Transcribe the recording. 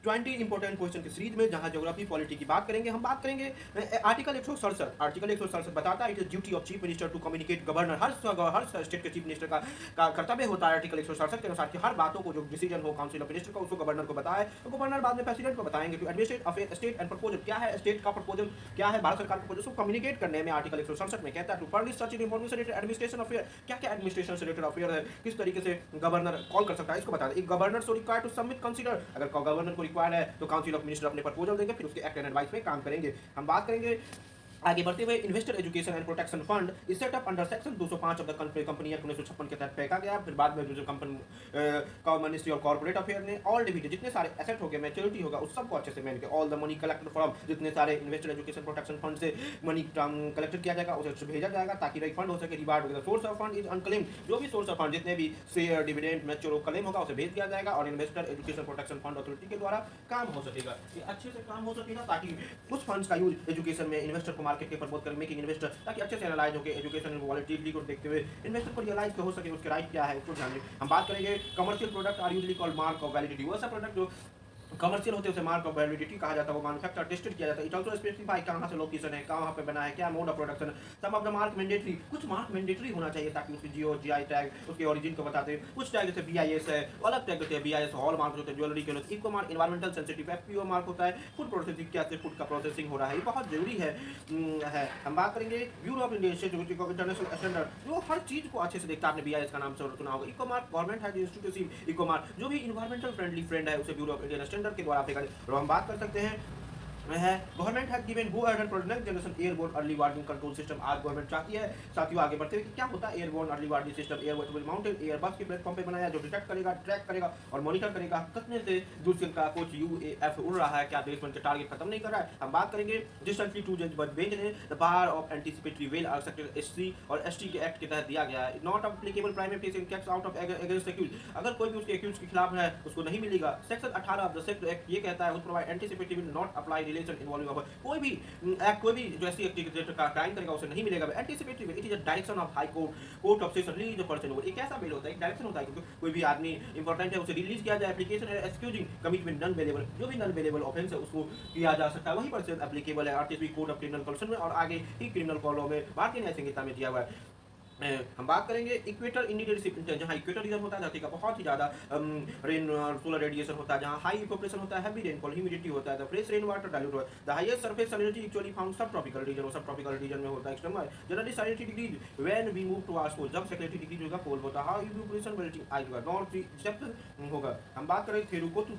20 important question की series में जहां ज्योग्राफी पॉलिटी की बात करेंगे। हम बात करेंगे आर्टिकल 167 बताता है कि duty of chief minister to communicate governor, हर स्टेट के चीफ मिनिस्टर का कर्तव्य होता है आर्टिकल 167 के अनुसार कि हर बातों को जो डिसीजन हो काउंसिल ऑफ मिनिस्टर का उसको गवर्नर को बताए, तो गवर्नर बाद में प्रेसिडेंट को बताएंगे। तो administrate affair state and proposal क्या है, स्टेट का प्रपोजल क्या है, भारत सरकार का प्रपोजल, उसको कम्युनिकेट करने में आर्टिकल 167 में कहता है to furnish such information related administration affair, क्या क्या एडमिनिस्ट्रेशन से रिलेटेड अफेयर है, किस तरीके से गवर्नर कॉल कर सकता है, इसको बता दें। Governor so required to submit consider, अगर गवर्नर को रिक्वायर्ड है तो काउंसिल ऑफ मिनिस्टर अपने प्रपोजल देंगे, फिर उसके एक्ट एंड एडवाइस में काम करेंगे। हम बात करेंगे आगे बढ़ते हुए investor education and protection fund is set up under section 205 of the company act 1956 के तहत फेंका गया। फिर बाद में जो company ministry of corporate affair ने ऑल डिविडेंड जितने सारे एसेट हो गए, मैच्योरिटी होगा, उस सबको अच्छे से मैनेज किया। All the money collected from, जितने सारे इन्वेस्टर एजुकेशन प्रोटेक्शन फंड से मनी कलेक्टेड किया जाएगा उसे भेजा जाएगा ताकि रिफंड हो सके। रिवार्ड वगैरह source of fund is unclaimed, जो भी सोर्स ऑफ फंड जितने भी शेयर डिविडेंड मैच्योर क्लेम होगा उसे भेज दिया जाएगा और investor education protection fund authority के द्वारा काम हो सकेगा। ये अच्छे से काम हो सकेगा ताकि उस फंड्स का यूज एजुकेशन में इन्वेस्टर को मार्केट के प्रमोट करने इन्वेस्टर, ताकि अच्छे से एनालाइज हो के एजुकेशन वॉलेटिलिटी को देखते हुए इन्वेस्टर को रियलाइज हो सके उसके राइट क्या है, उसको ध्यान दें। हम बात करेंगे commercial product are usually called mark of validity, वो ऐसा प्रोडक्ट जो कमर्शियल होते हैं उसे मार्क ऑफ वैलिडिटी कहा जाता है, वो मैन्युफैक्चर टेस्टेड किया जाता है। इट आल्सो स्पेसिफाई कहां से लोकेशन है, कहां पे बना है, क्या mode of production. Some of the mark mandatory, कुछ मार्क मैंडेटरी होना चाहिए ताकि उसकी जियो जीआई टैग उसके ओरिजिन को बताते हैं। कुछ टैग जैसे बीआईएस है, अलग टैग होते हैं बीआईएस हॉल मार्क होते हैं ज्वेलरी के लिए। Eco mark environmental sensitive, FPO mark होता है फूड प्रोसेसिंग, क्या से फूड का प्रोसेसिंग हो रहा है, ये बहुत जरूरी है। हम बात करेंगे bureau of Indian institute of international standard, जो हर चीज को अच्छे से देखता है। आपने बीआईएस का नाम सुना होगा। Eco mark government has institute eco mark, जो भी इन्वायरमेंटल फ्रेंडली फ्रेंड है उसे ब्यूरो ऑफ इंडियन स्टैंडर्ड के द्वारा देखा। तो हम बात कर सकते हैं है government has given go ahead for next generation airborne early warning control system. आज गवर्नमेंट चाहती है, साथियों आगे बढ़ते हुए कि क्या होता है airborne early warning system. Airborne will mounted Airbus के प्लेटफॉर्म पे बनाया जो डिटेक्ट करेगा, ट्रैक करेगा और मॉनिटर करेगा कितने से दूसरे का कुछ यूएएफ उड़ रहा है, क्या देश के टारगेट खत्म नहीं कर रहा है। हम बात करेंगे रिसेंटली टू जज बट बेंच ने the bar of anticipatory well are sector SC और एसटी के एक्ट के तहत दिया गया है। Not applicable primary case in case out of against accuse, अगर कोई भी उसके एक्यूज के खिलाफ है उसको नहीं मिलेगा। Section 18 of the sector act ये कहता है provide anticipatory will not apply relation involving कोई भी एक्ट, कोई भी जो ऐसी एक्टिविटी का क्राइम करेगा उसे नहीं मिलेगा। Anticipatory bail it is a direction of high court of session release the person over. एक ऐसा बेल होता है, एक डायरेक्शन होता है क्योंकि कोई भी आदमी इंपॉर्टेंट है उसे रिलीज किया जाए। Application excusing commitment non bailable, जो भी नॉन बेलेबल ऑफेंस है उसको किया जा सकता है, वही पर्सन एप्लीकेबल है RTI code of criminal procedure में और आगे ही क्रिमिनल लॉ में भारतीय न्याय संहिता में दिया हुआ है। हम बात करेंगे इक्वेटर इंडिकेटिव, जहाँ इक्वेटर रीजन होता है धरती का बहुत ही ज़्यादा रेन सोलर रेडिएशन होता है, जहाँ हाई इवेपोरेशन होता है, हैवी रेनफॉल, ह्यूमिडिटी होता है, the fresh rain water dilute होता है। The highest surface salinity actually found subtropical region, और सब ट्रॉपिकल रीजन में होता है। Generally salinity decrease when we move towards pole, जब सैलिनिटी डिक्रीज होगा पोल होता है। हाउ इवेपोरेशन विल आएगा नॉर्थ एक्सेप्ट होगा। हम बात करें थेरुकोतु